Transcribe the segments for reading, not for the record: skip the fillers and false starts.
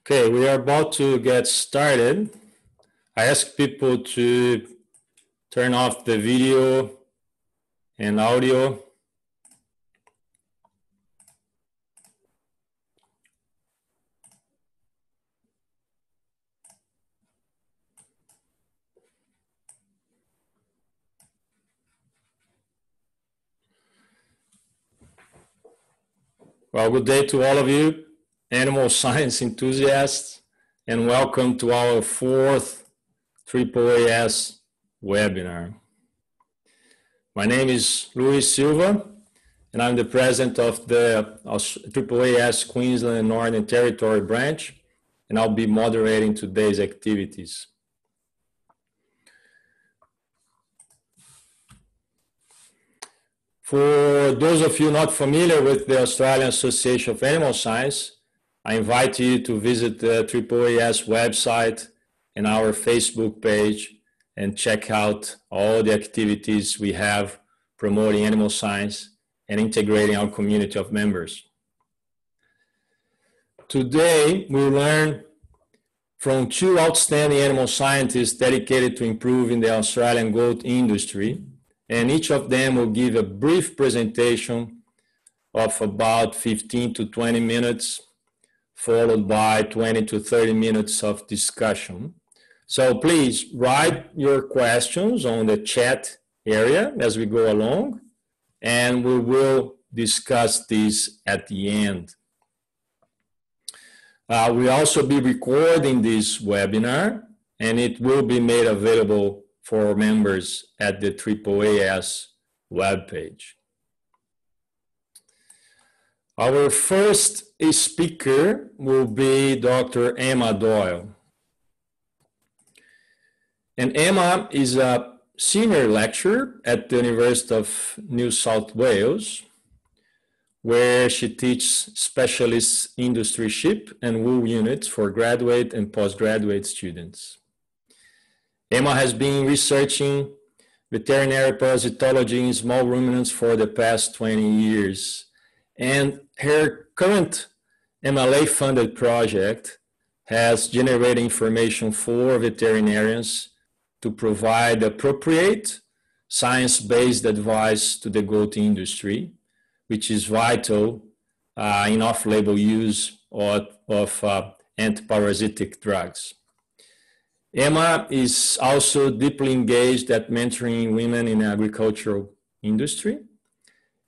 Okay, we are about to get started. I ask people to turn off the video and audio. Well, good day to all of you, animal science enthusiasts, and welcome to our fourth AAAS webinar. My name is Luis Silva, and I'm the president of the AAAS Queensland and Northern Territory branch, and I'll be moderating today's activities. For those of you not familiar with the Australian Association of Animal Science, I invite you to visit the AAAS website and our Facebook page and check out all the activities we have promoting animal science and integrating our community of members. Today, we'll learn from two outstanding animal scientists dedicated to improving the Australian goat industry, and each of them will give a brief presentation of about 15 to 20 minutes, followed by 20 to 30 minutes of discussion. So please write your questions on the chat area as we go along, and we will discuss these at the end. We'll also be recording this webinar, and it will be made available for members at the AAAS webpage. Our first speaker will be Dr. Emma Doyle. And Emma is a senior lecturer at the University of New South Wales, where she teaches specialist industry sheep and wool units for graduate and postgraduate students. Emma has been researching veterinary parasitology in small ruminants for the past 20 years. And her current MLA-funded project has generated information for veterinarians to provide appropriate science-based advice to the goat industry, which is vital in off-label use of antiparasitic drugs. Emma is also deeply engaged at mentoring women in the agricultural industry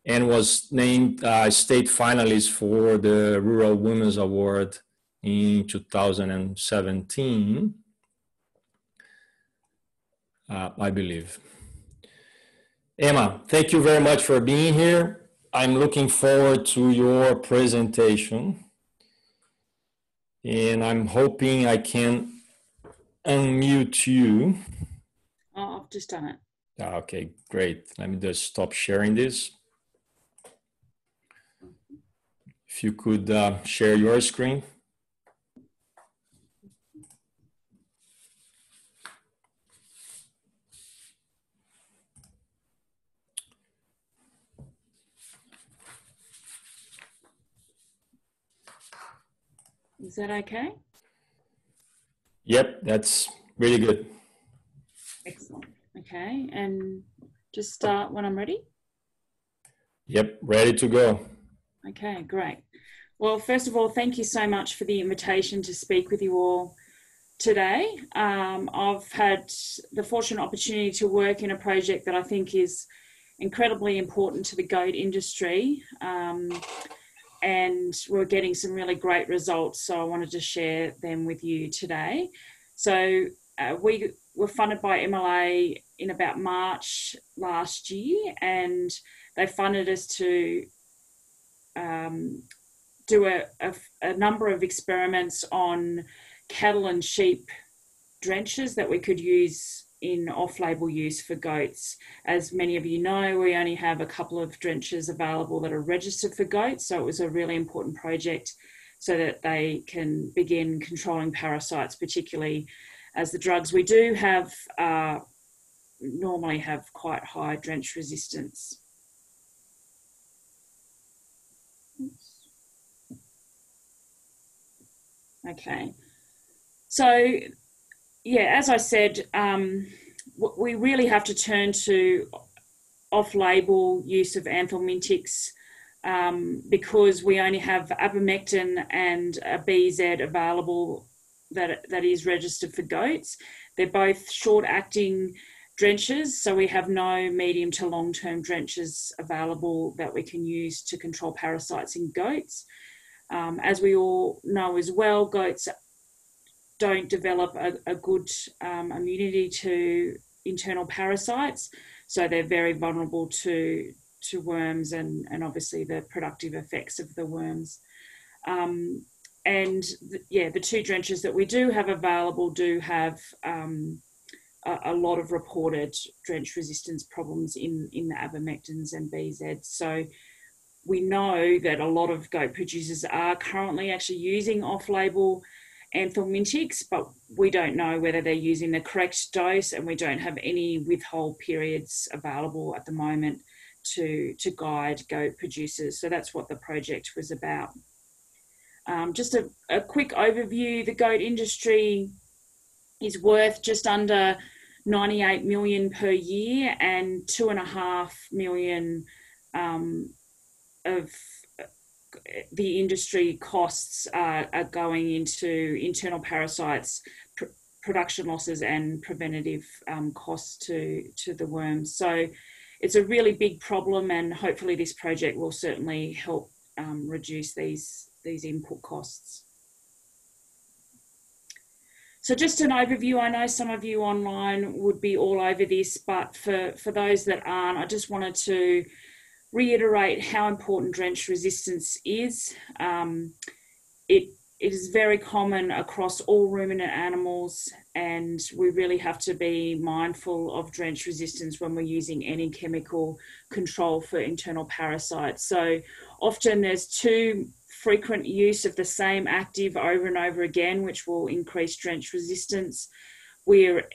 and was named state finalist for the Rural Women's Award in 2017, I believe. Emma, thank you very much for being here. I'm looking forward to your presentation, and I'm hoping I can unmute you. Oh, I've just done it. Okay, great. Let me just stop sharing this. If you could share your screen. Is that okay? Yep, that's really good. Excellent. Okay, and just start when I'm ready. Yep, ready to go. Okay, great. Well, first of all, thank you so much for the invitation to speak with you all today. I've had the fortunate opportunity to work in a project that I think is incredibly important to the goat industry. And we're getting some really great results, so I wanted to share them with you today. So we were funded by MLA in about March last year, and they funded us to do a number of experiments on cattle and sheep drenches that we could use in off-label use for goats. As many of you know, we only have a couple of drenches available that are registered for goats, so it was a really important project so that they can begin controlling parasites, particularly as the drugs we do have normally have quite high drench resistance. Okay. So, yeah, as I said, we really have to turn to off-label use of anthelmintics because we only have ivermectin and a BZ available that is registered for goats. They're both short-acting drenches, so we have no medium to long-term drenches available that we can use to control parasites in goats. As we all know as well, goats don't develop a good immunity to internal parasites, so they're very vulnerable to worms and obviously the productive effects of the worms. The two drenches that we do have available do have a lot of reported drench resistance problems in the ivermectins and BZs. So we know that a lot of goat producers are currently actually using off-label anthelmintics, but we don't know whether they're using the correct dose, and we don't have any withhold periods available at the moment to guide goat producers. So that's what the project was about. Just a quick overview, the goat industry is worth just under 98 million per year, and 2.5 million of the industry costs are going into internal parasites, production losses and preventative costs to the worms. So it's a really big problem, and hopefully this project will certainly help reduce these input costs. So just an overview, I know some of you online would be all over this, but for those that aren't, I just wanted to reiterate how important drench resistance is. It is very common across all ruminant animals, and we really have to be mindful of drench resistance when we're using any chemical control for internal parasites. So often there's too frequent use of the same active over and over again, which will increase drench resistance. We're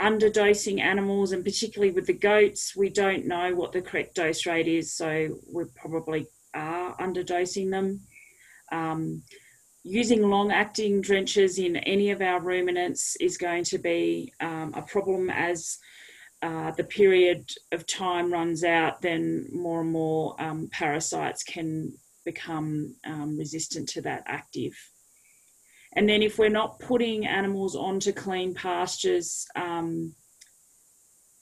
underdosing animals, and particularly with the goats, we don't know what the correct dose rate is, so we probably are underdosing them. Using long-acting drenches in any of our ruminants is going to be a problem as the period of time runs out. Then more and more parasites can become resistant to that active. And then if we're not putting animals onto clean pastures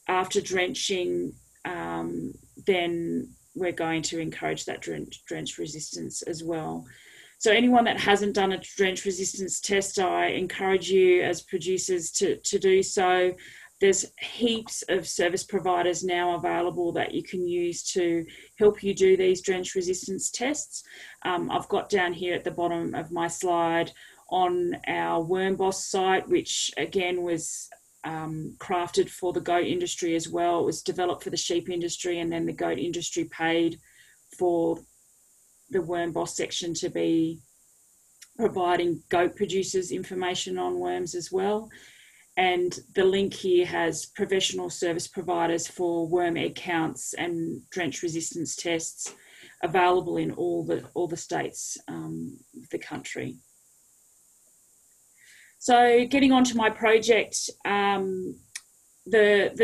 after drenching, then we're going to encourage that drench resistance as well. So anyone that hasn't done a drench resistance test, I encourage you as producers to do so. There's heaps of service providers now available that you can use to help you do these drench resistance tests. I've got down here at the bottom of my slide on our Worm Boss site, which again was crafted for the goat industry as well. It was developed for the sheep industry, and then the goat industry paid for the Worm Boss section to be providing goat producers information on worms as well. And the link here has professional service providers for worm egg counts and drench resistance tests available in all the states of the country. So getting on to my project, the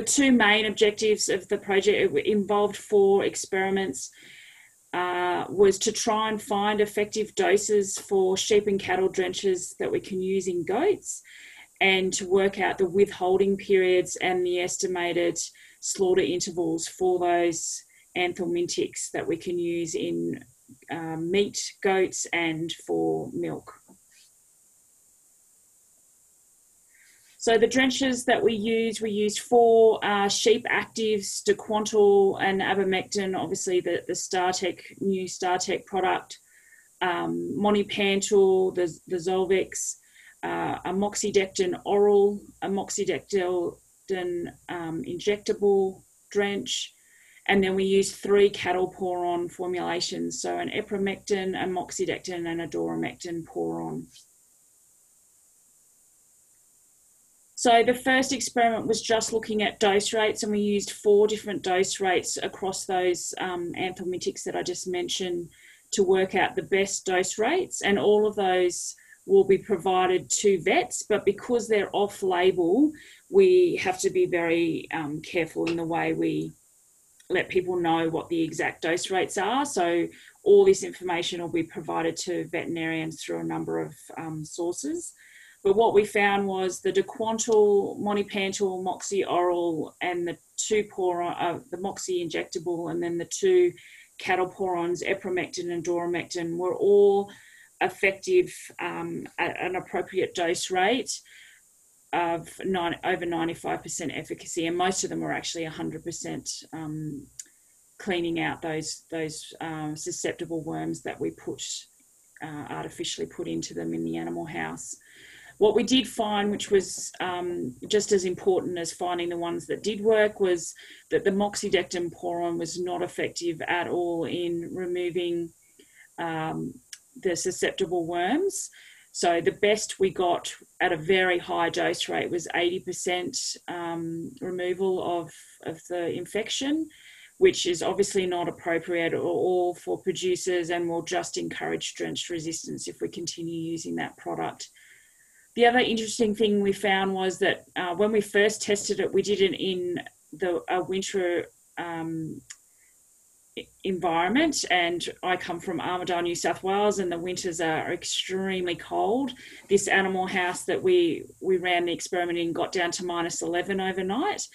two main objectives of the project, it involved 4 experiments. Was to try and find effective doses for sheep and cattle drenches that we can use in goats, and to work out the withholding periods and the estimated slaughter intervals for those anthelmintics that we can use in meat goats and for milk. So the drenches that we used 4 sheep actives, Dequantal and ivermectin, obviously the new StarTech product, Monipantal, the Zolvex, amoxidectin oral, amoxidectin injectable drench, and then we use 3 cattle pour-on formulations, so an epramectin, amoxidectin and a doramectin pour-on. So the first experiment was just looking at dose rates, and we used 4 different dose rates across those anthelmintics that I just mentioned to work out the best dose rates, and all of those will be provided to vets, but because they're off-label, we have to be very careful in the way we let people know what the exact dose rates are. So all this information will be provided to veterinarians through a number of sources. But what we found was the Dequantal, Monipantal, Moxie Oral, and the two the Moxie injectable, and then the two cattle porons, epramectin and doramectin, were all effective at an appropriate dose rate of over 95% efficacy, and most of them were actually 100% cleaning out those susceptible worms that we artificially put into them in the animal house. What we did find, which was just as important as finding the ones that did work, was that the moxidectin poron was not effective at all in removing the susceptible worms. So the best we got at a very high dose rate was 80% removal of the infection, which is obviously not appropriate at all for producers, and will just encourage drench resistance if we continue using that product. The other interesting thing we found was that when we first tested it, we did it in a winter environment, and I come from Armidale, New South Wales, and the winters are extremely cold. This animal house that we ran the experiment in got down to -11 overnight,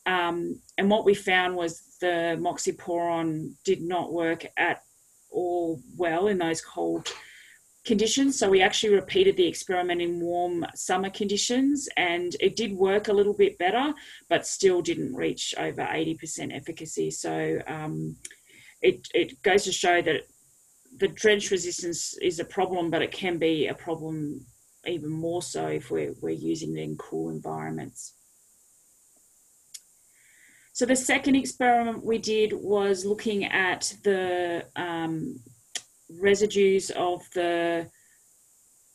and what we found was the moxyporon did not work at all well in those cold conditions. So we actually repeated the experiment in warm summer conditions, and it did work a little bit better, but still didn't reach over 80% efficacy. So it goes to show that the drench resistance is a problem, but it can be a problem even more so if we're using it in cool environments. So the second experiment we did was looking at the residues of the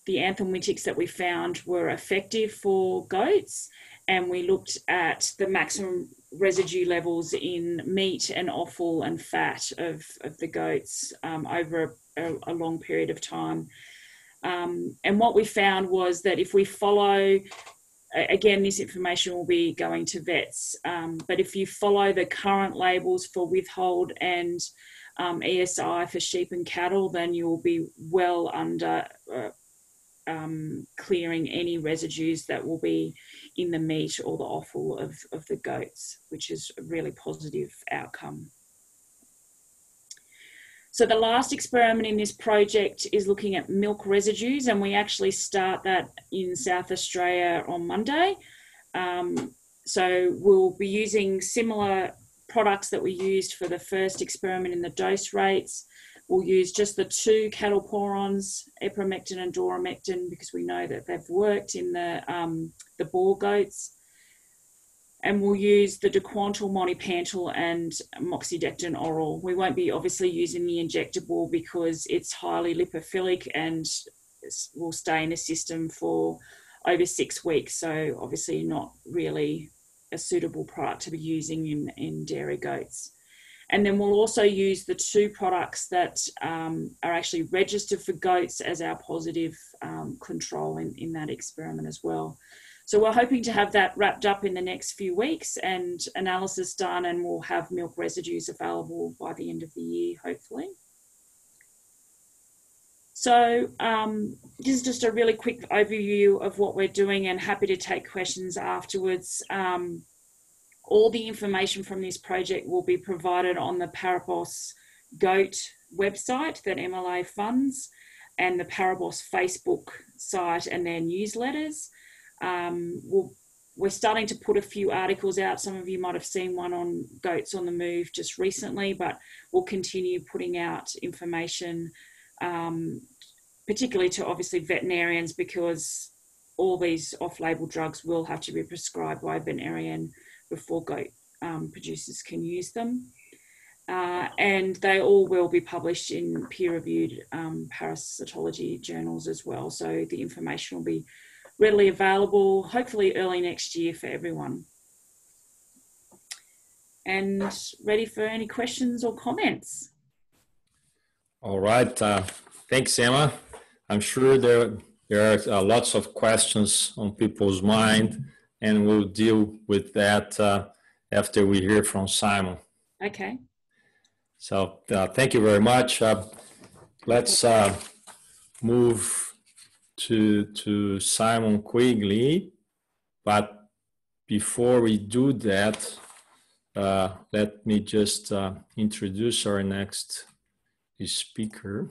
anthelmintics that we found were effective for goats, and we looked at the maximum residue levels in meat and offal and fat of the goats over a long period of time. And what we found was that if we follow, again, this information will be going to vets, but if you follow the current labels for withhold and ESI for sheep and cattle, then you will be well under clearing any residues that will be in the meat or the offal of the goats, which is a really positive outcome. So the last experiment in this project is looking at milk residues, and we actually start that in South Australia on Monday. So we'll be using similar products that we used for the first experiment in the dose rates. We'll use just the two cattle porons, epramectin and doramectin, because we know that they've worked in the boar goats. And we'll use the Dequantal, Monipantal and moxidectin oral. We won't be obviously using the injectable because it's highly lipophilic and will stay in the system for over 6 weeks. So obviously not really a suitable product to be using in dairy goats. And then we'll also use the two products that are actually registered for goats as our positive control in that experiment as well. So we're hoping to have that wrapped up in the next few weeks and analysis done, and we'll have milk residues available by the end of the year, hopefully. So this is just a really quick overview of what we're doing, and happy to take questions afterwards. All the information from this project will be provided on the Parabos Goat website that MLA funds, and the Parabos Facebook site and their newsletters. We're starting to put a few articles out. Some of you might have seen one on Goats on the Move just recently, but we'll continue putting out information, particularly to obviously veterinarians, because all these off-label drugs will have to be prescribed by a veterinarian before goat producers can use them. And they all will be published in peer-reviewed parasitology journals as well. So the information will be readily available, hopefully early next year for everyone. And ready for any questions or comments. All right. Thanks, Emma. I'm sure there there are lots of questions on people's mind, and we'll deal with that after we hear from Simon. Okay. So thank you very much. Let's move to Simon Quigley, but before we do that, let me just introduce our next speaker.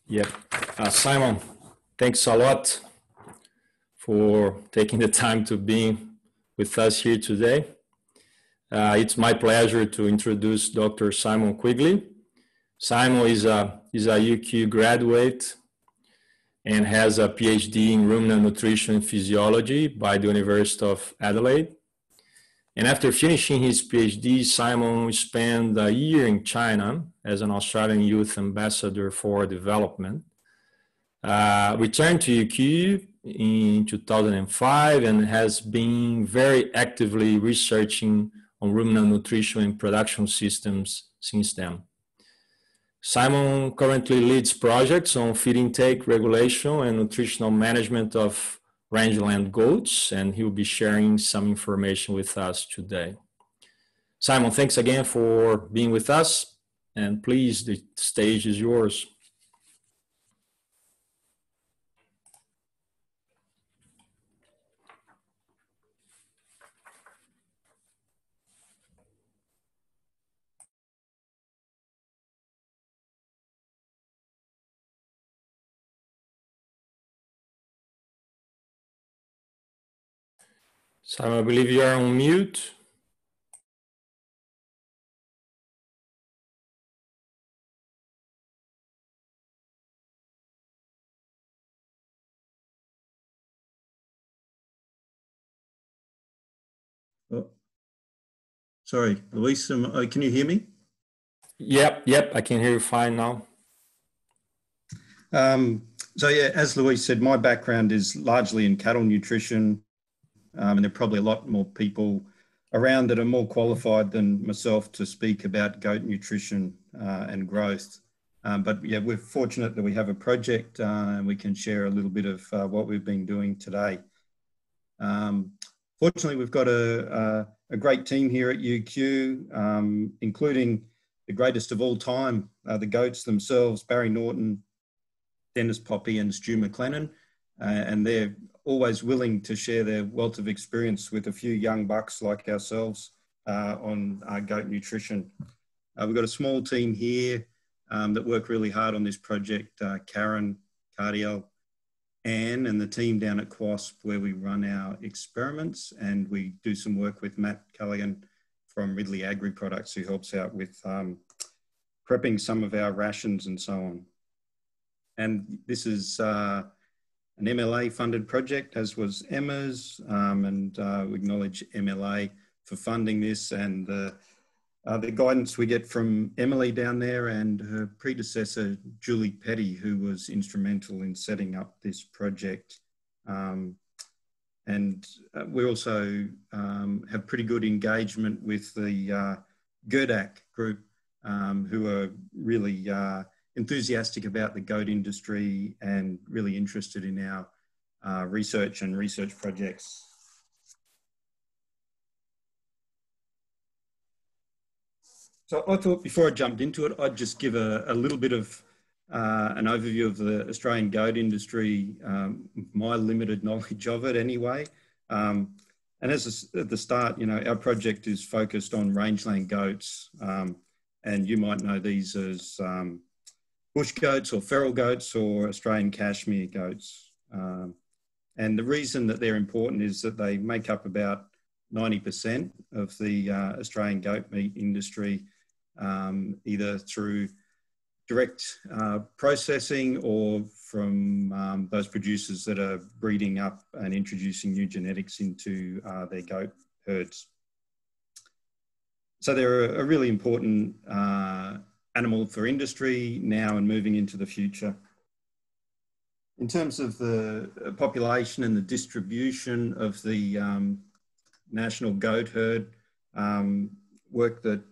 Yep. Simon, thanks a lot for taking the time to be with us here today. It's my pleasure to introduce Dr. Simon Quigley. Simon is a UQ graduate and has a PhD in ruminant nutrition and physiology by the University of Adelaide. And after finishing his PhD, Simon spent a year in China as an Australian Youth Ambassador for Development. Returned to UQ in 2005 and has been very actively researching on ruminant nutrition and production systems since then. Simon currently leads projects on feed intake regulation and nutritional management of rangeland goats, and he'll be sharing some information with us today. Simon, thanks again for being with us, and please, the stage is yours. Simon, I believe you are on mute. Oh, sorry, Luis, can you hear me? Yep, I can hear you fine now. So yeah, as Luis said, my background is largely in cattle nutrition, and there are probably a lot more people around that are more qualified than myself to speak about goat nutrition and growth. But yeah, we're fortunate that we have a project and we can share a little bit of what we've been doing today. Fortunately, we've got a great team here at UQ, including the greatest of all time, the goats themselves, Barry Norton, Dennis Poppy and Stu McLennan, and they're always willing to share their wealth of experience with a few young bucks like ourselves on goat nutrition. We've got a small team here that work really hard on this project, Karen, Cardiel, Anne, and the team down at QWASP where we run our experiments, and we do some work with Matt Callaghan from Ridley Agri Products, who helps out with prepping some of our rations and so on. And this is an MLA funded project, as was Emma's, and we acknowledge MLA for funding this, and the guidance we get from Emily down there and her predecessor, Julie Petty, who was instrumental in setting up this project. And we also have pretty good engagement with the GERDAC group, who are really enthusiastic about the goat industry and really interested in our research and research projects. So I thought before I jumped into it, I'd just give a little bit of an overview of the Australian goat industry, my limited knowledge of it anyway. And as at the start, you know, our project is focused on rangeland goats, and you might know these as bush goats or feral goats or Australian cashmere goats. And the reason that they're important is that they make up about 90% of the Australian goat meat industry, either through direct processing or from those producers that are breeding up and introducing new genetics into their goat herds. So they're a really important animal for industry now and moving into the future. In terms of the population and the distribution of the national goat herd, work that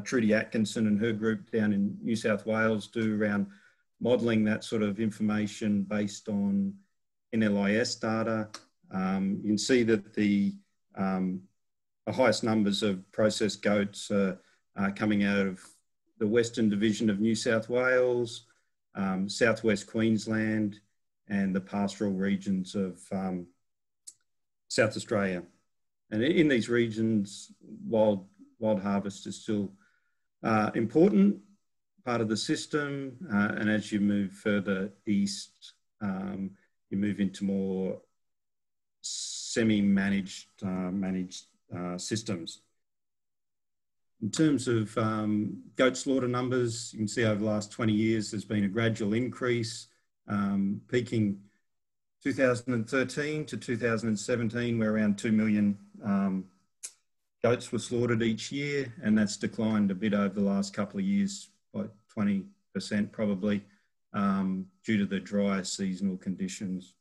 Trudy Atkinson and her group down in New South Wales do around modelling that sort of information based on NLIS data. You can see that the highest numbers of processed goats are coming out of the Western Division of New South Wales, Southwest Queensland, and the pastoral regions of South Australia. And in these regions, wild harvest is still important part of the system. And as you move further east, you move into more semi-managed systems. In terms of goat slaughter numbers, you can see over the last 20 years, there's been a gradual increase, peaking 2013 to 2017, where around 2 million goats were slaughtered each year, and that's declined a bit over the last couple of years by 20% probably, due to the dry seasonal conditions.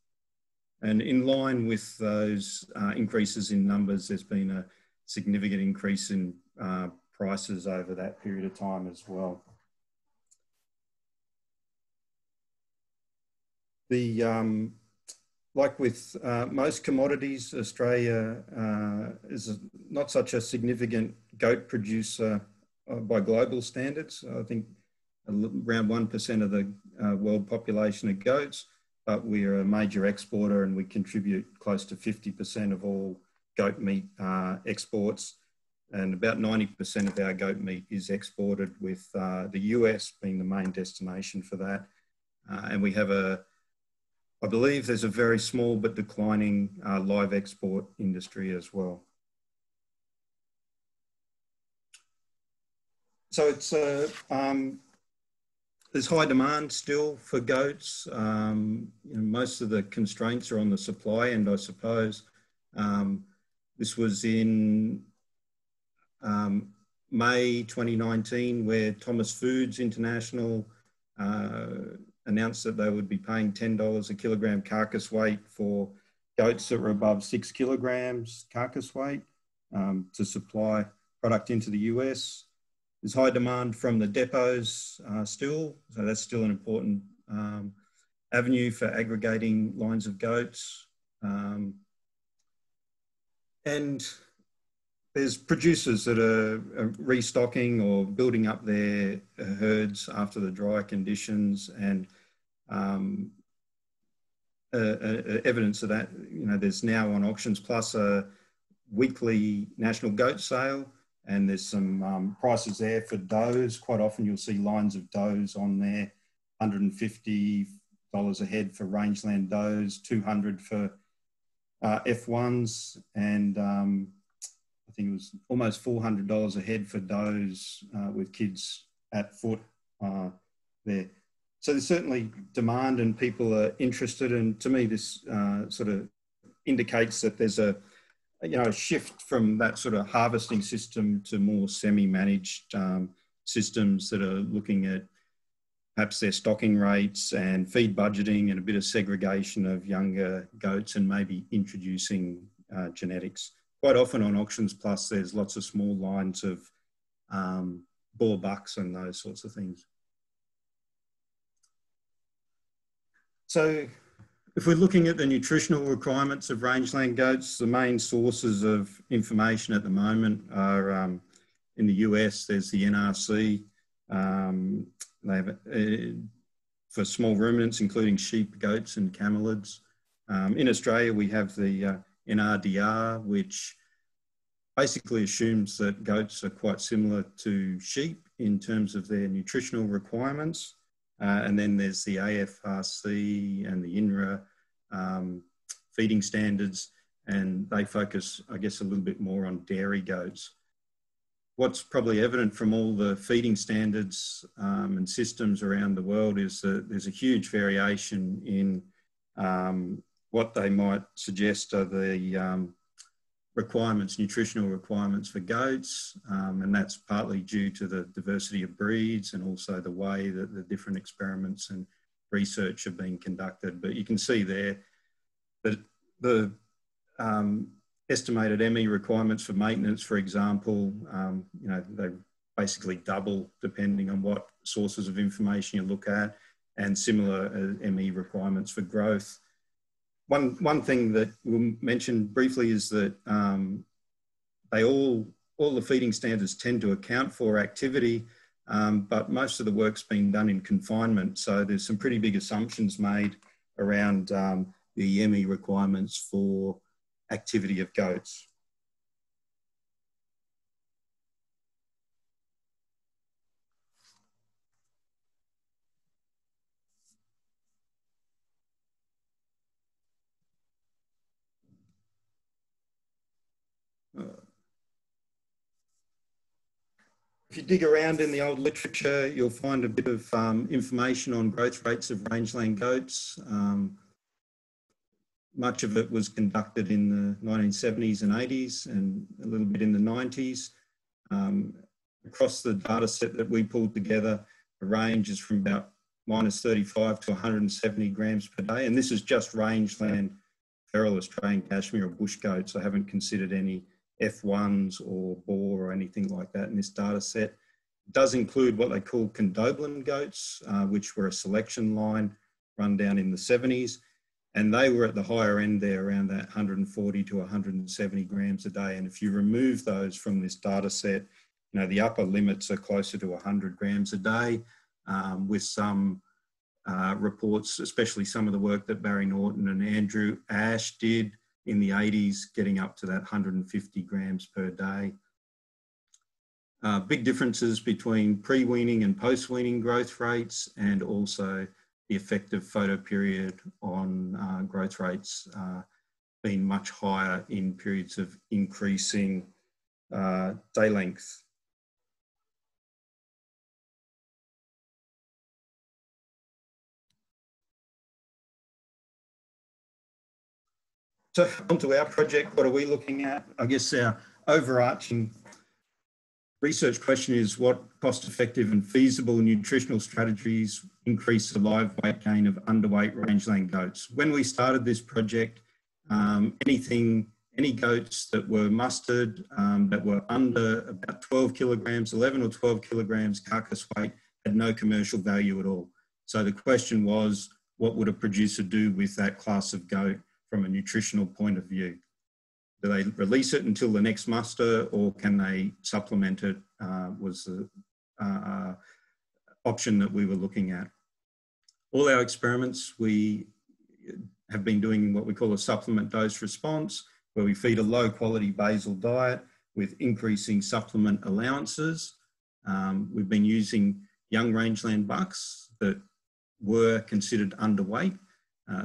And in line with those increases in numbers, there's been a significant increase in prices over that period of time as well. Like with most commodities, Australia is not such a significant goat producer by global standards. I think around 1% of the world population are goats, but we are a major exporter and we contribute close to 50% of all goat meat exports. And about 90% of our goat meat is exported, with the US being the main destination for that. And we have I believe there's a very small but declining live export industry as well. So it's there's high demand still for goats. You know, most of the constraints are on the supply end, I suppose. This was in May 2019, where Thomas Foods International announced that they would be paying $10 a kilogram carcass weight for goats that were above 6 kilograms carcass weight to supply product into the US. There's high demand from the depots still, so that's still an important avenue for aggregating lines of goats. And there's producers that are restocking or building up their herds after the dry conditions, and evidence of that, you know, there's now on Auctions Plus a weekly national goat sale, and there's some prices there for does. Quite often you'll see lines of does on there, $150 a head for rangeland does, $200 for F1s, and I think it was almost $400 a head for does with kids at foot there. So there's certainly demand and people are interested, and to me this sort of indicates that there's a shift from that sort of harvesting system to more semi-managed systems that are looking at perhaps their stocking rates and feed budgeting and a bit of segregation of younger goats, and maybe introducing genetics. Quite often on Auctions Plus, there's lots of small lines of boar bucks and those sorts of things. So if we're looking at the nutritional requirements of rangeland goats, the main sources of information at the moment are in the US, there's the NRC. They have for small ruminants, including sheep, goats, and camelids. In Australia, we have the NRDR, which basically assumes that goats are quite similar to sheep in terms of their nutritional requirements. And then there's the AFRC and the INRA feeding standards, and they focus, I guess, a little bit more on dairy goats. What's probably evident from all the feeding standards and systems around the world is that there's a huge variation in what they might suggest are the requirements, nutritional requirements for goats, and that's partly due to the diversity of breeds and also the way that the different experiments and research have been conducted. But you can see there that the estimated ME requirements for maintenance, for example, you know, they basically double depending on what sources of information you look at, and similar ME requirements for growth. One thing that we'll mention briefly is that all the feeding standards tend to account for activity, but most of the work's been done in confinement. So there's some pretty big assumptions made around the ME requirements for activity of goats. If you dig around in the old literature, you'll find a bit of information on growth rates of rangeland goats. Much of it was conducted in the 1970s and 80s and a little bit in the 90s. Across the data set that we pulled together, the range is from about -35 to 170 grams per day. And this is just rangeland, feral Australian cashmere or bush goats. I haven't considered any F1s or boar or anything like that in this data set. It does include what they call condobolin goats, which were a selection line run down in the 70s. And they were at the higher end there, around that 140 to 170 grams a day. And if you remove those from this data set, you know, the upper limits are closer to 100 grams a day, with some reports, especially some of the work that Barry Norton and Andrew Ash did in the 80s, getting up to that 150 grams per day. Big differences between pre-weaning and post-weaning growth rates, and also the effective photo period on growth rates being much higher in periods of increasing day length. So onto our project, what are we looking at? I guess our overarching research question is what cost-effective and feasible nutritional strategies increase the live weight gain of underweight rangeland goats. When we started this project, any goats that were mustered that were under about 12 kilograms, 11 or 12 kilograms carcass weight had no commercial value at all. So the question was, what would a producer do with that class of goat from a nutritional point of view? Do they release it until the next muster, or can they supplement it, was the option that we were looking at. All our experiments, we have been doing what we call a supplement dose response, where we feed a low quality basal diet with increasing supplement allowances. We've been using young rangeland bucks that were considered underweight,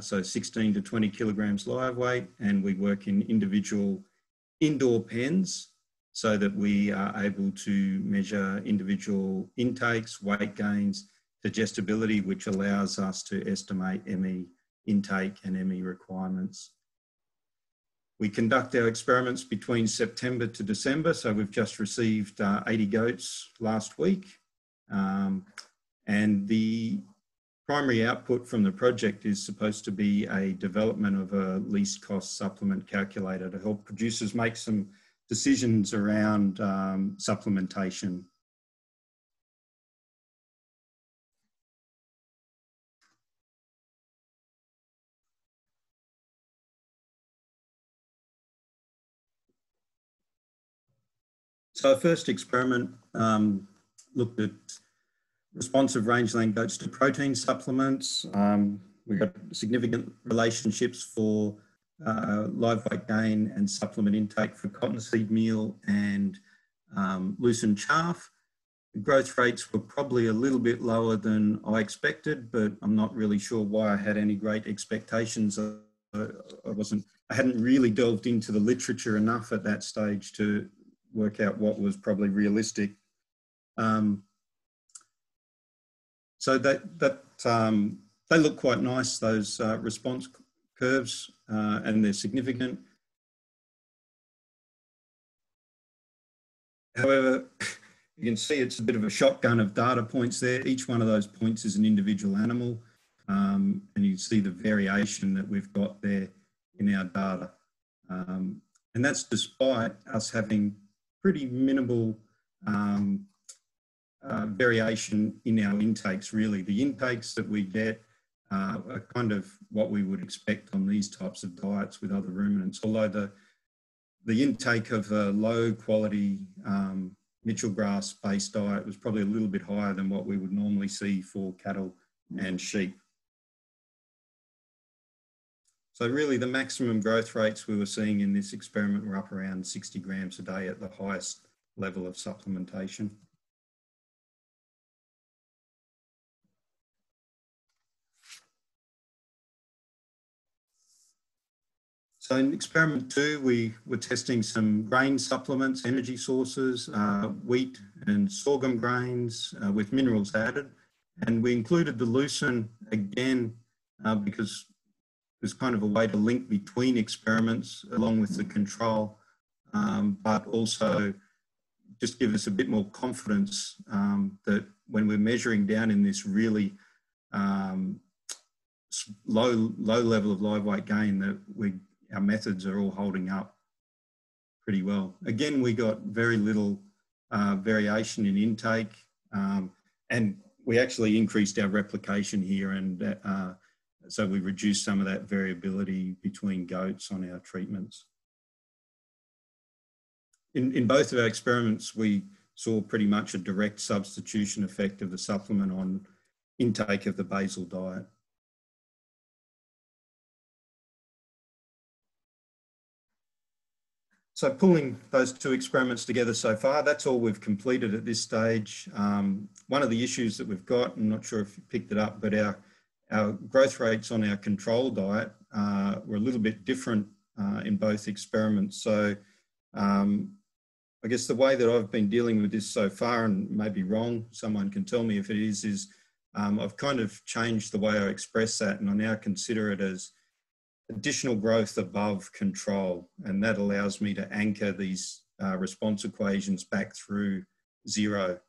so 16 to 20 kilograms live weight, and we work in individual indoor pens so that we are able to measure individual intakes, weight gains, digestibility, which allows us to estimate ME intake and ME requirements. We conduct our experiments between September to December, so we've just received 80 goats last week. And the primary output from the project is supposed to be a development of a least cost supplement calculator to help producers make some decisions around supplementation. So our first experiment looked at responsive rangeland goats to protein supplements. We got significant relationships for live weight gain and supplement intake for cottonseed meal and loosened chaff. The growth rates were probably a little bit lower than I expected, but I'm not really sure why I had any great expectations. I hadn't really delved into the literature enough at that stage to work out what was probably realistic. So they look quite nice, those response curves, and they're significant. However, you can see it's a bit of a shotgun of data points there. Each one of those points is an individual animal, and you see the variation that we've got there in our data. And that's despite us having pretty minimal variation in our intakes, really. The intakes that we get are kind of what we would expect on these types of diets with other ruminants, although the intake of a low quality Mitchell grass based diet was probably a little bit higher than what we would normally see for cattle and sheep. So really the maximum growth rates we were seeing in this experiment were up around 60 grams a day at the highest level of supplementation. So in experiment 2, we were testing some grain supplements, energy sources, wheat and sorghum grains with minerals added. And we included the lucerne again because there's kind of a way to link between experiments along with the control, but also just give us a bit more confidence that when we're measuring down in this really low level of live weight gain, that our methods are all holding up pretty well. Again, we got very little variation in intake, and we actually increased our replication here, and so we reduced some of that variability between goats on our treatments. In both of our experiments, we saw pretty much a direct substitution effect of the supplement on intake of the basal diet. So pulling those two experiments together so far, that's all we've completed at this stage. One of the issues that we've got, I'm not sure if you picked it up, but our growth rates on our control diet were a little bit different in both experiments. So I guess the way that I've been dealing with this so far, and maybe wrong, someone can tell me if it is I've kind of changed the way I express that, and I now consider it as additional growth above control, and that allows me to anchor these response equations back through zero,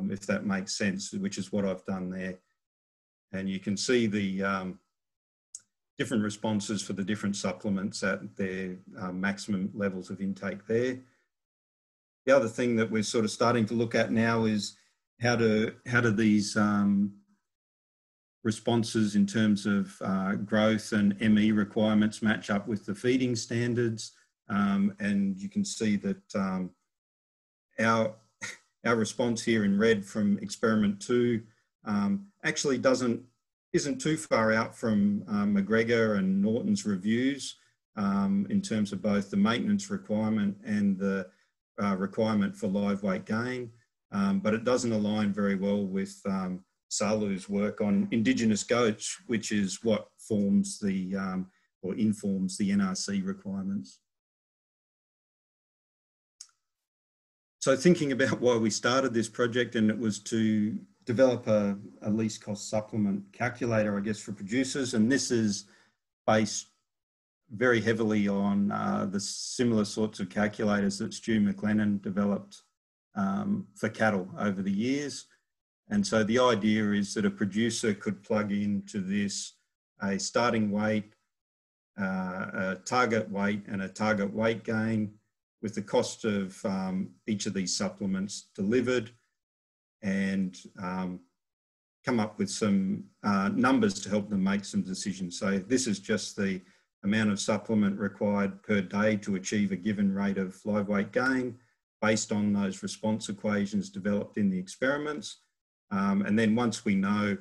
if that makes sense, which is what I've done there. And you can see the different responses for the different supplements at their maximum levels of intake there. The other thing that we're sort of starting to look at now is how do these responses in terms of growth and ME requirements match up with the feeding standards. And you can see that our response here in red from experiment 2 actually isn't too far out from McGregor and Norton's reviews in terms of both the maintenance requirement and the requirement for live weight gain, but it doesn't align very well with Salu's work on indigenous goats, which is what forms the or informs the NRC requirements. So thinking about why we started this project, and it was to develop a least cost supplement calculator, I guess, for producers. And this is based very heavily on the similar sorts of calculators that Stu McLennan developed for cattle over the years. And so the idea is that a producer could plug into this a starting weight, a target weight and a target weight gain with the cost of each of these supplements delivered, and come up with some numbers to help them make some decisions. So this is just the amount of supplement required per day to achieve a given rate of live weight gain based on those response equations developed in the experiments. And then once we know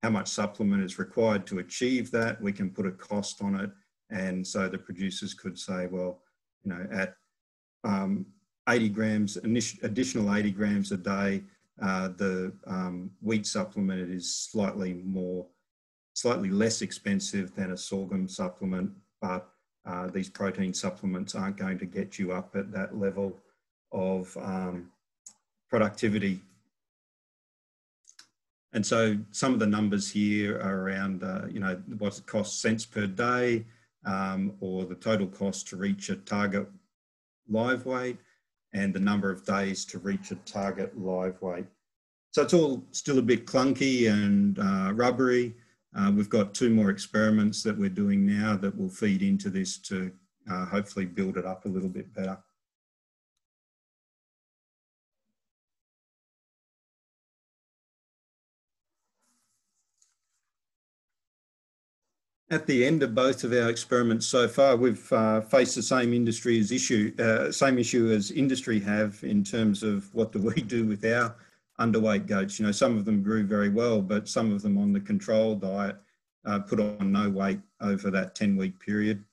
how much supplement is required to achieve that, we can put a cost on it. And so the producers could say, well, you know, at 80 grams, additional 80 grams a day, the wheat supplement is slightly less expensive than a sorghum supplement, but these protein supplements aren't going to get you up at that level of productivity. And so some of the numbers here are around, you know, what it costs cents per day, or the total cost to reach a target live weight, and the number of days to reach a target live weight. So it's all still a bit clunky and rubbery. We've got 2 more experiments that we're doing now that will feed into this to hopefully build it up a little bit better. At the end of both of our experiments so far, we've faced the same same issue as industry have in terms of what do we do with our underweight goats. You know, some of them grew very well, but some of them on the control diet put on no weight over that 10-week period.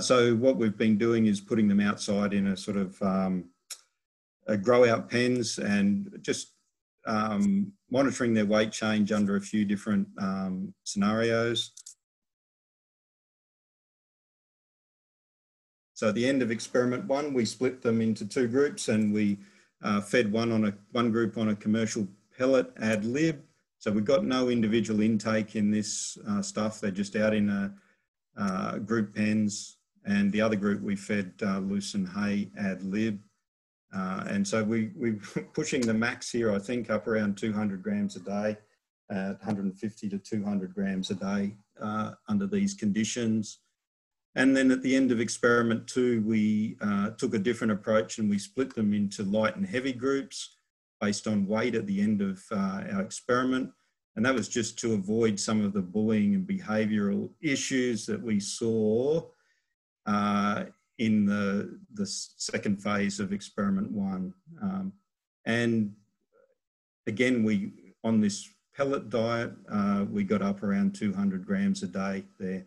So what we've been doing is putting them outside in a sort of grow out pens and just monitoring their weight change under a few different scenarios. So at the end of experiment 1, we split them into 2 groups, and we fed one group on a commercial pellet ad lib. So we got no individual intake in this stuff. They're just out in group pens, and the other group we fed lucerne hay ad lib. And so we're pushing the max here, I think, up around 200 grams a day, 150 to 200 grams a day under these conditions. And then at the end of experiment 2, we took a different approach, and we split them into light and heavy groups based on weight at the end of our experiment. And that was just to avoid some of the bullying and behavioural issues that we saw in the second phase of experiment 1. And again, on this pellet diet, we got up around 200 grams a day there.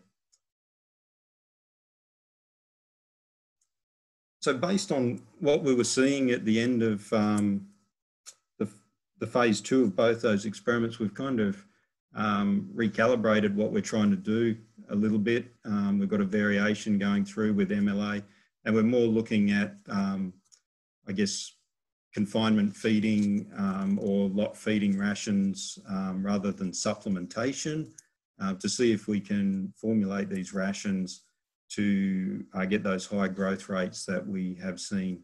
So based on what we were seeing at the end of the phase 2 of both those experiments, we've kind of recalibrated what we're trying to do a little bit. We've got a variation going through with MLA, and we're more looking at, I guess, confinement feeding or lot feeding rations rather than supplementation to see if we can formulate these rations to get those high growth rates that we have seen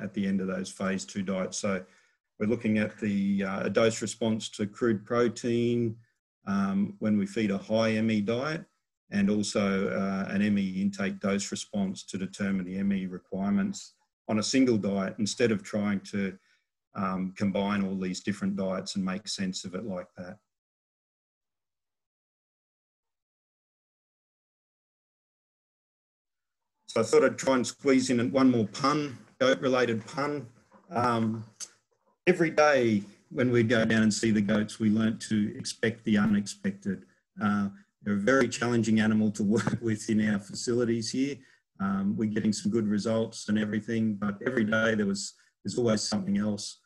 at the end of those phase 2 diets. So we're looking at the dose response to crude protein when we feed a high ME diet, and also an ME intake dose response to determine the ME requirements on a single diet, instead of trying to combine all these different diets and make sense of it like that. So I thought I'd try and squeeze in one more pun, goat-related pun. Every day when we go down and see the goats, we learnt to expect the unexpected. They're a very challenging animal to work with in our facilities here. We're getting some good results and everything, but every day there's always something else.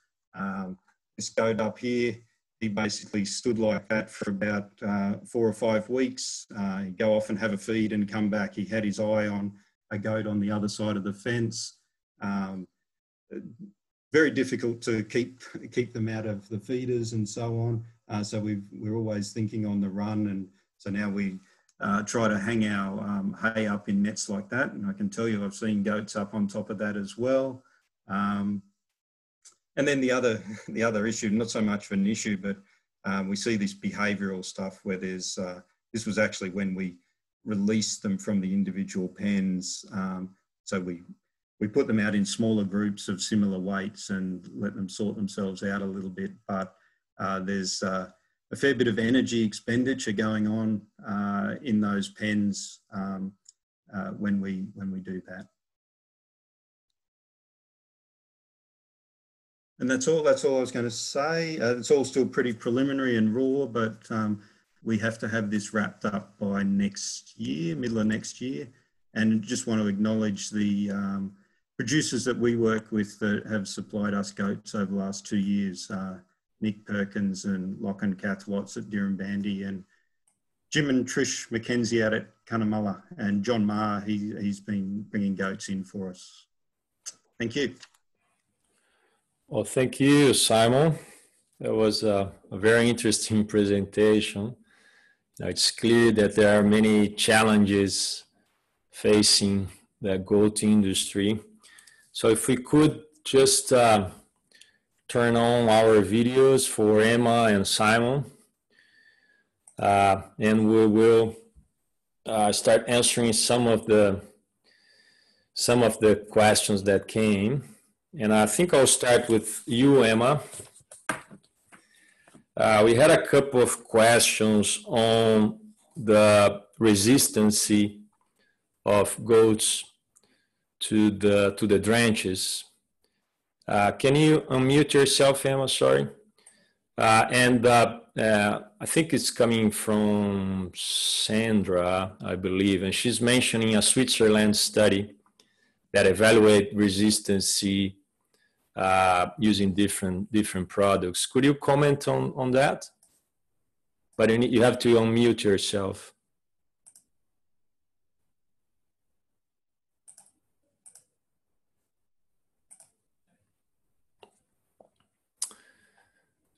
This goat up here, he basically stood like that for about 4 or 5 weeks. He'd go off and have a feed and come back. He had his eye on a goat on the other side of the fence. Very difficult to keep them out of the feeders and so on. So we're always thinking on the run, and so now we try to hang our hay up in nets like that. And I can tell you I've seen goats up on top of that as well. And then the other issue, not so much of an issue, but we see this behavioural stuff where there's, this was actually when we released them from the individual pens. So we put them out in smaller groups of similar weights and let them sort themselves out a little bit. But there's a fair bit of energy expenditure going on in those pens when we do that. And that's all I was going to say. It's all still pretty preliminary and raw, but we have to have this wrapped up by next year, middle of next year. And just want to acknowledge the producers that we work with that have supplied us goats over the last 2 years, Nick Perkins and Locke and Kath Watts at Dirranbandi, and Jim and Trish McKenzie out at Cunnamulla, and John Marr, he's been bringing goats in for us. Thank you. Well, thank you, Simon. That was a very interesting presentation. Now, it's clear that there are many challenges facing the goat industry. So if we could just turn on our videos for Emma and Simon, and we will start answering some of the some of the questions that came. And I think I'll start with you, Emma. We had a couple of questions on the resistance of goats to the drenches. Can you unmute yourself, Emma? Sorry. I think it's coming from Sandra, I believe, and she's mentioning a Switzerland study that evaluate resistance using different products. Could you comment on that? But you have to unmute yourself.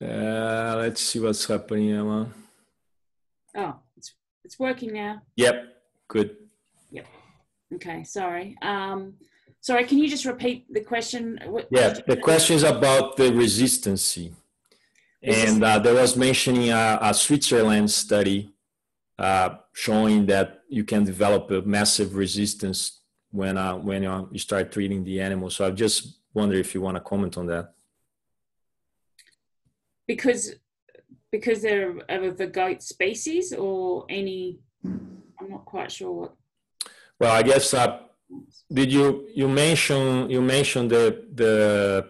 Let's see what's happening, Emma. Oh, it's working now. Yep, good. Yep. Okay, sorry. Sorry, can you just repeat the question? Yeah, the question is about the resistance. And there was mentioning a Switzerland study showing that you can develop a massive resistance when you start treating the animal. So I just wonder if you want to comment on that. Because they're of the goat species or any, I'm not quite sure what. Well, I guess did you mention the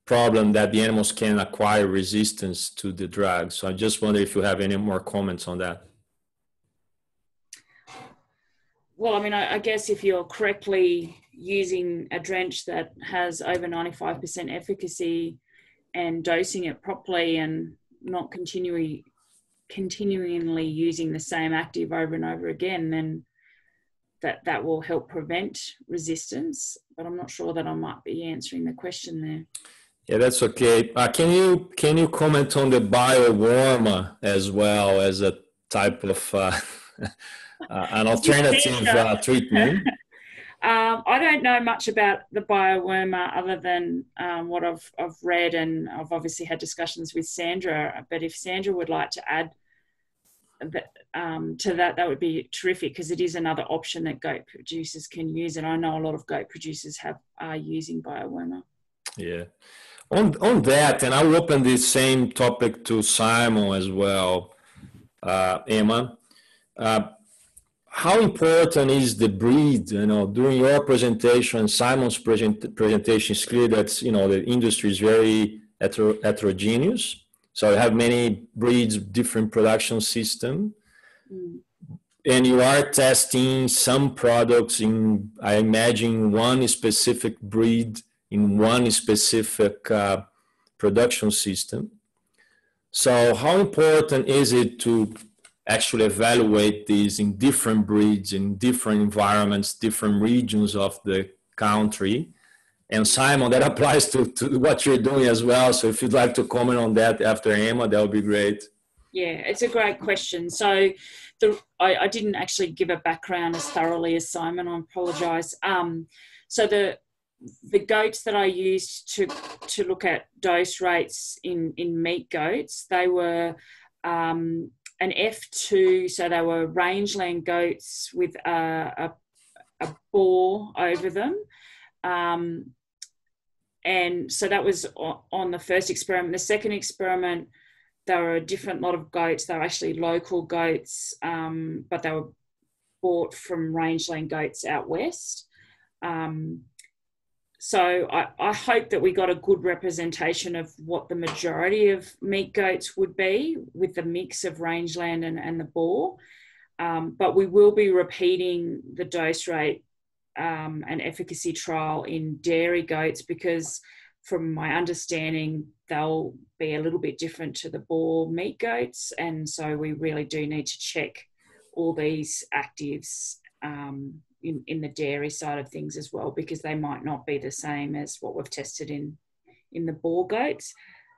problem that the animals can acquire resistance to the drug? So I just wonder if you have any more comments on that. Well, I mean, I guess if you're correctly using a drench that has over 95% efficacy and dosing it properly and not continually using the same active over and over again, then that will help prevent resistance. But I'm not sure that I might be answering the question there. Yeah, that's okay. Can you comment on the biowarmer as well as a type of an alternative treatment? I don't know much about the biowormer other than what I've read, and I've obviously had discussions with Sandra. But if Sandra would like to add to that would be terrific, because it is another option that goat producers can use, and I know a lot of goat producers are using biowormer. Yeah. On that, and I'll open this same topic to Simon as well, Emma. How important is the breed? You know, during your presentation, Simon's presentation, is clear that the industry is very heterogeneous. So you have many breeds, different production system, and you are testing some products in, I imagine, one specific breed in one specific production system. So how important is it to actually evaluate these in different breeds, in different environments, different regions of the country? And Simon, that applies to what you're doing as well. So if you'd like to comment on that after Emma, that would be great. Yeah, it's a great question. So I didn't actually give a background as thoroughly as Simon, I apologise. So the goats that I used to look at dose rates in meat goats, they were an F2, so they were rangeland goats with a boar over them. And so that was on the first experiment. The second experiment, they were a different lot of goats. They were actually local goats, but they were bought from rangeland goats out west. So I hope that we got a good representation of what the majority of meat goats would be with the mix of rangeland and the boar. But we will be repeating the dose rate and efficacy trial in dairy goats, because from my understanding, they'll be a little bit different to the boar meat goats. And so we really do need to check all these actives in the dairy side of things as well, because they might not be the same as what we've tested in the boar goats.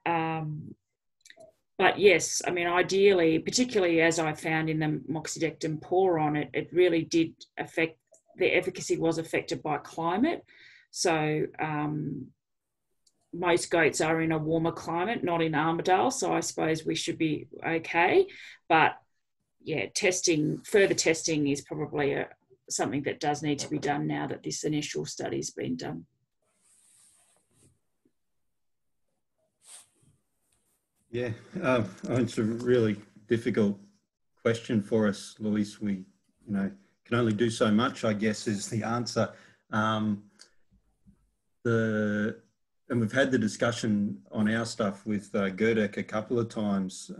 But yes, I mean, ideally, particularly as I found in the moxidectin poron, it really did affect, the efficacy was affected by climate. So most goats are in a warmer climate, not in Armidale. So I suppose we should be okay. But yeah, further testing is probably something that does need to be done now that this initial study's been done. Yeah, it's a really difficult question for us, Louise. We, can only do so much, I guess, is the answer. And we've had the discussion on our stuff with Gerdek a couple of times.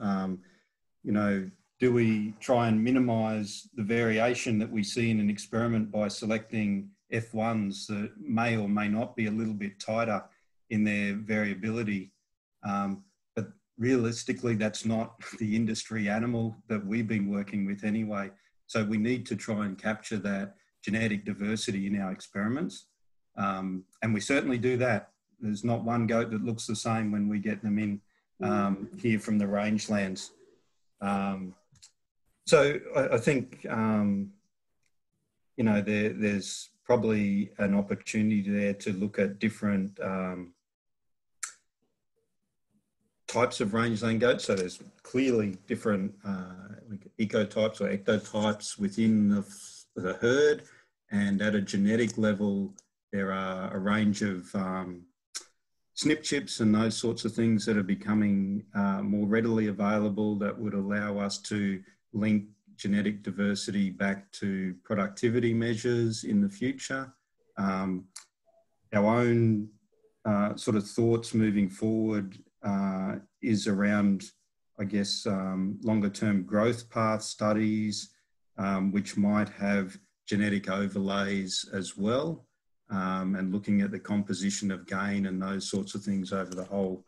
Do we try and minimise the variation that we see in an experiment by selecting F1s that may or may not be a little bit tighter in their variability? But realistically, that's not the industry animal that we've been working with anyway. So we need to try and capture that genetic diversity in our experiments. And we certainly do that. There's not one goat that looks the same when we get them in here from the rangelands. So I think, there's probably an opportunity there to look at different types of rangeland goats. So there's clearly different ecotypes or ectotypes within the herd, and at a genetic level, there are a range of SNP chips and those sorts of things that are becoming more readily available that would allow us to link genetic diversity back to productivity measures in the future. Our own sort of thoughts moving forward is around, I guess, longer term growth path studies, which might have genetic overlays as well, and looking at the composition of gain and those sorts of things over the whole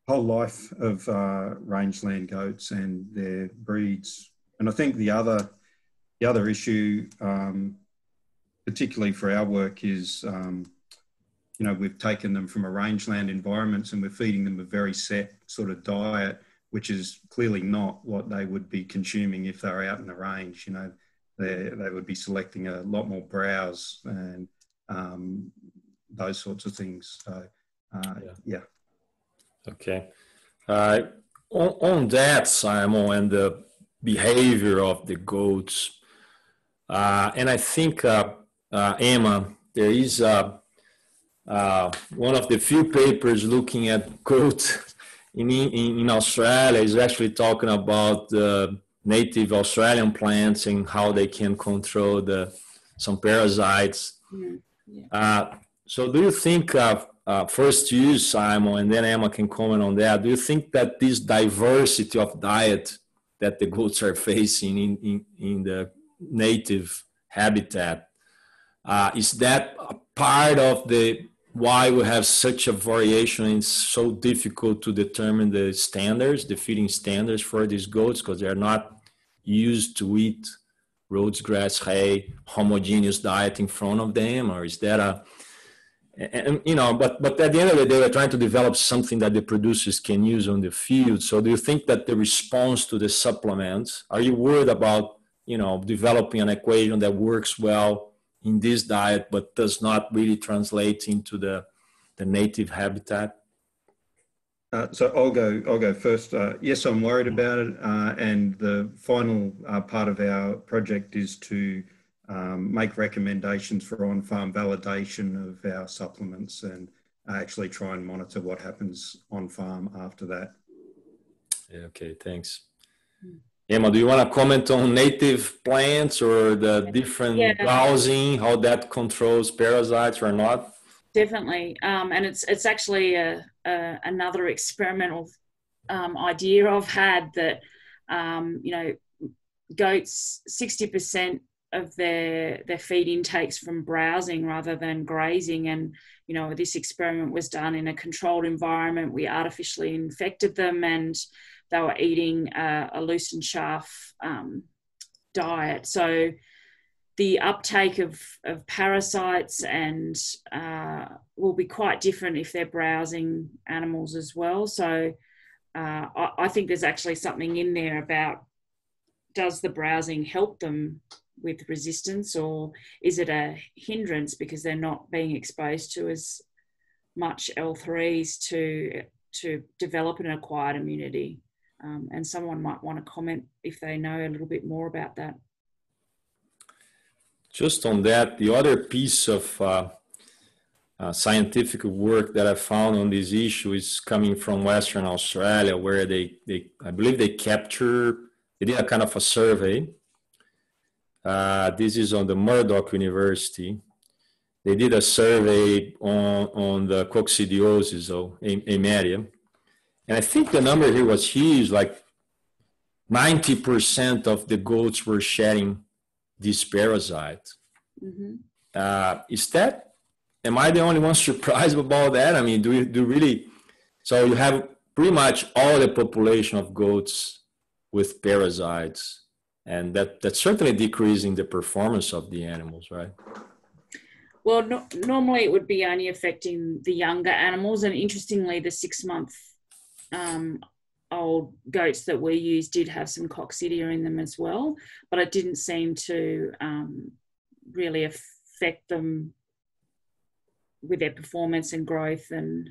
life of rangeland goats and their breeds. And I think the other issue, particularly for our work, is we've taken them from a rangeland environments and we're feeding them a very set sort of diet, which is clearly not what they would be consuming if they were out in the range. They would be selecting a lot more browse and those sorts of things. So, yeah. Okay. On that, Simon, and the behavior of the goats, and I think, Emma, there is one of the few papers looking at goats in Australia is actually talking about the native Australian plants and how they can control some parasites. Yeah. So do you think, first you, Simon, and then Emma can comment on that, do you think that this diversity of diet that the goats are facing in the native habitat, is that a part of why we have such a variation and it's so difficult to determine the standards, the feeding standards for these goats, because they're not used to eat Rhodes grass, hay, homogeneous diet in front of them? Or is that but at the end of the day, we're trying to develop something that the producers can use on the field. So do you think that the response to the supplements, are you worried about, developing an equation that works well in this diet, but does not really translate into the native habitat? So I'll go first. Yes, I'm worried about it. And the final part of our project is to make recommendations for on-farm validation of our supplements and actually try and monitor what happens on-farm after that. Yeah, okay, thanks. Emma, do you want to comment on native plants or the different browsing, how that controls parasites or not? Definitely, and it's actually another experimental idea I've had that goats 60% of their feed intakes from browsing rather than grazing, and this experiment was done in a controlled environment. We artificially infected them, and they were eating a loosened chaff diet. So the uptake of parasites and will be quite different if they're browsing animals as well. So I think there's actually something in there about, does the browsing help them with resistance, or is it a hindrance because they're not being exposed to as much L3s to develop an acquired immunity? And someone might want to comment if they know a little bit more about that. Just on that, the other piece of scientific work that I found on this issue is coming from Western Australia, where I believe they did a kind of a survey. This is on the Murdoch University. They did a survey on the coccidiosis or Eimeria. And I think the number here was huge, like 90% of the goats were shedding this parasite. Mm-hmm. Am I the only one surprised about that? I mean, do you really, so you have pretty much all the population of goats with parasites, and that's certainly decreasing the performance of the animals, right? Well, normally it would be only affecting the younger animals, and interestingly, the 6-month old goats that we use did have some coccidia in them as well, but it didn't seem to really affect them with their performance and growth and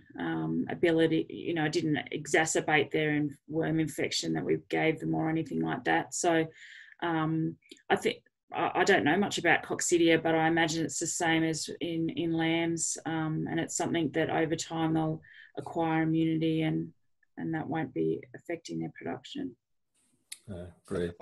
ability. You know, it didn't exacerbate their worm infection that we gave them or anything like that. So I think, I don't know much about coccidia, but I imagine it's the same as in lambs, and it's something that over time they'll acquire immunity and that won't be affecting their production. Great.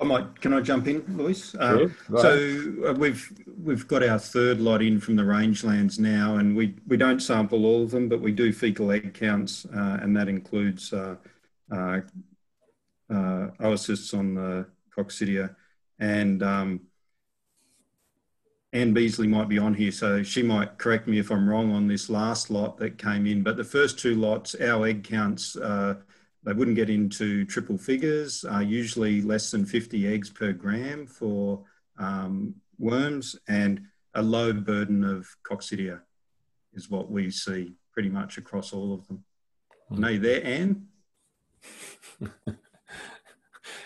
Can I jump in, Luis? Sure. So we've got our third lot in from the rangelands now, and we don't sample all of them, but we do fecal egg counts, and that includes oocysts on the coccidia. And Anne Beasley might be on here, so she might correct me if I'm wrong on this last lot that came in. But the first two lots, our egg counts, they wouldn't get into triple figures, usually less than 50 eggs per gram for worms, and a low burden of coccidia is what we see pretty much across all of them. Mm. Are you there, Anne? Can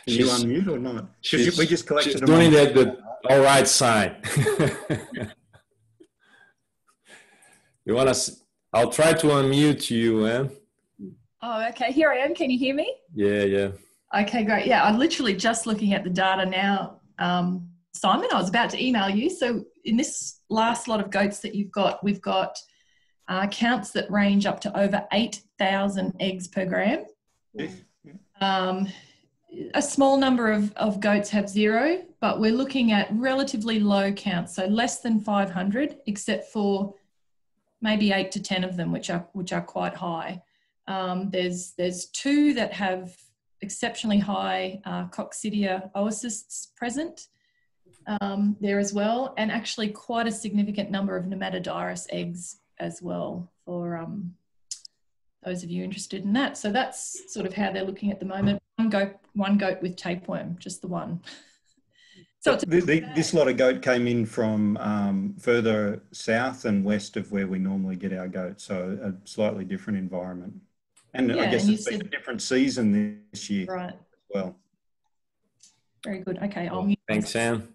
you unmute or not? We just collected she's doing that the all right sign. You want to? I'll try to unmute you, Anne. Oh, okay. Here I am. Can you hear me? Yeah. Okay, great. Yeah, I'm literally just looking at the data now, Simon. I was about to email you. So in this last lot of goats that you've got, we've got counts that range up to over 8,000 eggs per gram. Yes. A small number of goats have 0, but we're looking at relatively low counts, so less than 500, except for maybe 8 to 10 of them, which are quite high. There's 2 that have exceptionally high coccidia oocysts present there as well, and actually quite a significant number of nematodyrus eggs as well for those of you interested in that. So that's sort of how they're looking at the moment. One goat with tapeworm, just the one. So this lot of goat came in from further south and west of where we normally get our goats, so a slightly different environment. And yeah, I guess it's been a different season this year, right, as well. Very good. Okay, I'll mute. Thanks, Anne.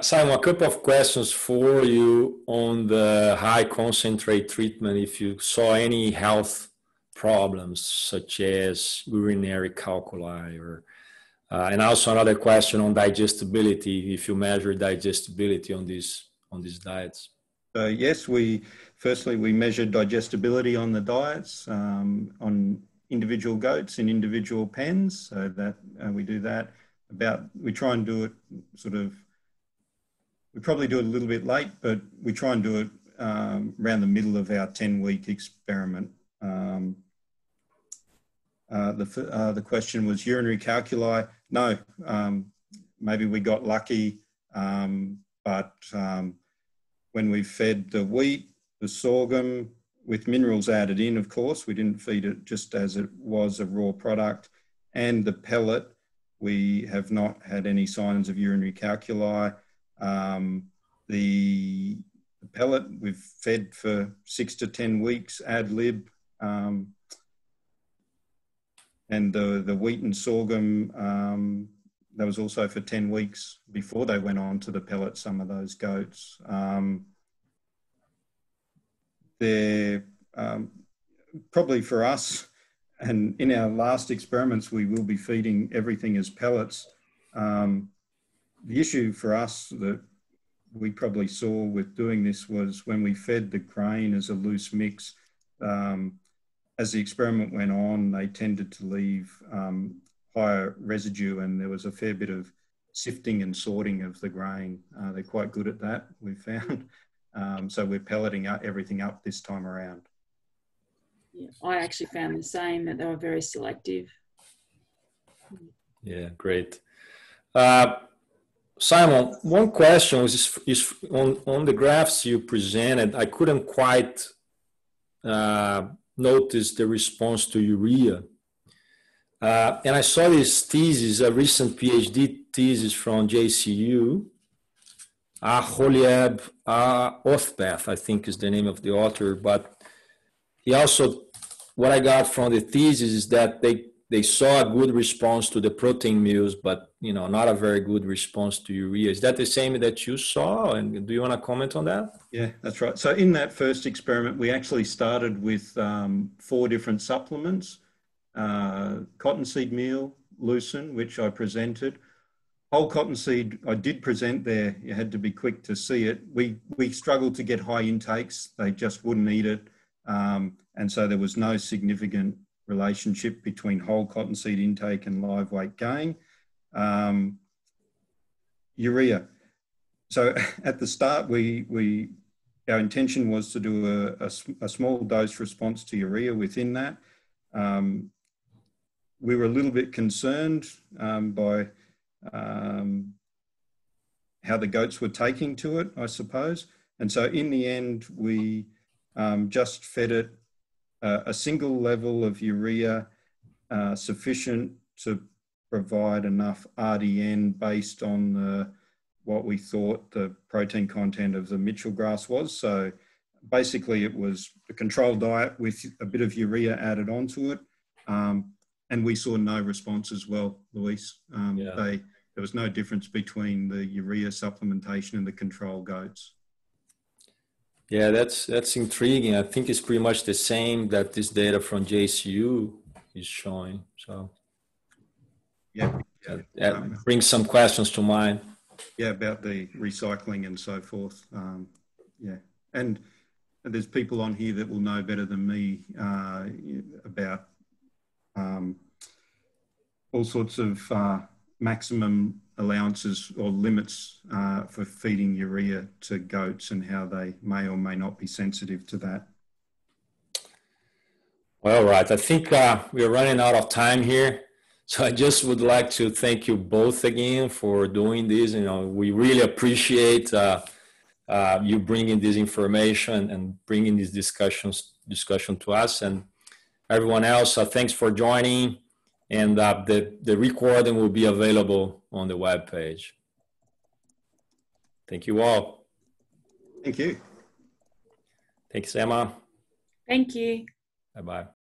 Simon, a couple of questions for you on the high concentrate treatment. If you saw any health problems such as urinary calculi, or and also another question on digestibility. If you measure digestibility on these diets. Yes, we measured digestibility on the diets on individual goats in individual pens. So that we do that. We try and do it sort of. We probably do it a little bit late, but we try and do it around the middle of our 10-week experiment. The question was urinary calculi. No, maybe we got lucky, but when we fed the wheat, the sorghum, with minerals added in, of course, we didn't feed it just as it was a raw product, and the pellet, we have not had any signs of urinary calculi. The pellet we've fed for 6 to 10 weeks ad lib, and the wheat and sorghum, that was also for 10 weeks before they went on to the pellet, some of those goats. They're probably for us, and in our last experiments, we will be feeding everything as pellets. the issue for us that we probably saw with doing this was when we fed the grain as a loose mix, as the experiment went on, they tended to leave higher residue, and there was a fair bit of sifting and sorting of the grain. They're quite good at that, we've found. So we're pelleting everything up this time around. Yeah, I actually found the same, that they were very selective. Yeah, great. Simon, one question is on the graphs you presented, I couldn't quite notice the response to urea. And I saw this thesis, a recent PhD thesis from JCU, Offlabel, I think is the name of the author, but he also, what I got from the thesis is that they saw a good response to the protein meals, but not a very good response to urea. Is that the same that you saw? And do you want to comment on that? Yeah, that's right. So in that first experiment, we actually started with 4 different supplements: cottonseed meal, lucerne, which I presented. Whole cottonseed, I did present there. You had to be quick to see it. We struggled to get high intakes. They just wouldn't eat it. And so there was no significant relationship between whole cottonseed intake and live weight gain. Urea. So at the start, our intention was to do a small dose response to urea within that. We were a little bit concerned by how the goats were taking to it, I suppose. And so in the end, we just fed it a single level of urea sufficient to provide enough RDN based on what we thought the protein content of the Mitchell grass was. So basically it was a controlled diet with a bit of urea added onto it. And we saw no response as well, Luis. There was no difference between the urea supplementation and the control goats. Yeah, that's intriguing. I think it's pretty much the same that this data from JCU is showing. So that brings some questions to mind. Yeah, about the recycling and so forth. And there's people on here that will know better than me about all sorts of maximum allowances or limits for feeding urea to goats and how they may or may not be sensitive to that. Well, right. I think we're running out of time here. So I just would like to thank you both again for doing this. We really appreciate you bringing this information and bringing this discussion to us, and everyone else. Thanks for joining. And the recording will be available on the webpage. Thank you all. Thank you. Thanks, Emma. Thank you. Bye-bye.